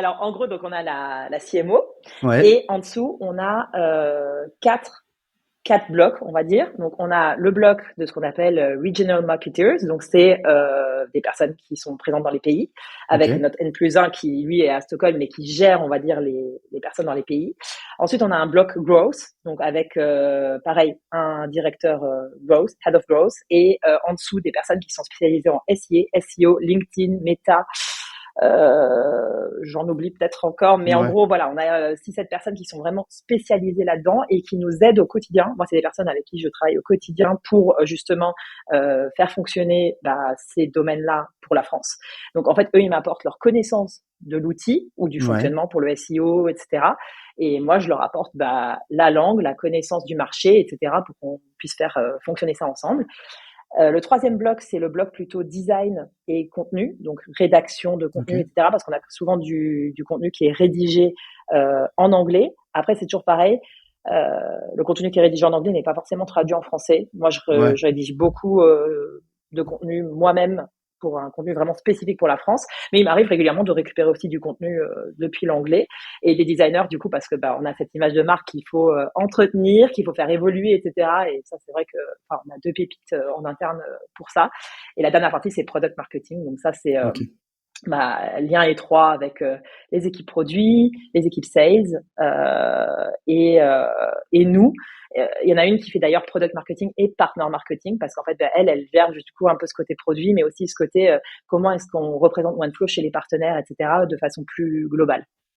Alors, en gros, donc on a la CMO Ouais, et en dessous, on a quatre blocs, on va dire. Donc, on a le bloc de ce qu'on appelle Regional Marketers. Donc, c'est des personnes qui sont présentes dans les pays, ok, avec notre N+1 qui, lui, est à Stockholm, mais qui gère, on va dire, les personnes dans les pays. Ensuite, on a un bloc Growth, donc avec, pareil, un directeur Growth, Head of Growth, et en dessous, des personnes qui sont spécialisées en SIA, SEO, LinkedIn, Meta, j'en oublie peut-être encore, mais en ouais, gros, voilà, on a 6-7 personnes qui sont vraiment spécialisées là-dedans et qui nous aident au quotidien. Moi, c'est des personnes avec qui je travaille au quotidien pour justement faire fonctionner ces domaines-là pour la France. Donc, en fait, eux, ils m'apportent leur connaissance de l'outil ou du ouais, fonctionnement pour le SEO, etc. Et moi, je leur apporte la langue, la connaissance du marché, etc. pour qu'on puisse faire fonctionner ça ensemble. Le troisième bloc, c'est le bloc plutôt design et contenu, donc rédaction de ok, contenu, etc. Parce qu'on a souvent du contenu qui est rédigé en anglais. Après, c'est toujours pareil. Le contenu qui est rédigé en anglais n'est pas forcément traduit en français. Moi, ouais, je rédige beaucoup de contenu moi-même pour un contenu vraiment spécifique pour la France. Mais il m'arrive régulièrement de récupérer aussi du contenu depuis l'anglais. Et les designers, du coup, parce que on a cette image de marque qu'il faut entretenir, qu'il faut faire évoluer, etc. Et ça, c'est vrai que enfin, on a deux pépites en interne pour ça. Et la dernière partie, c'est product marketing. Donc ça, c'est ok, lien étroit avec les équipes produits, les équipes sales et nous. Il y en a une qui fait d'ailleurs product marketing et partner marketing parce qu'en fait, elle gère du coup un peu ce côté produit, mais aussi ce côté comment est-ce qu'on représente OneFlow chez les partenaires, etc., de façon plus globale.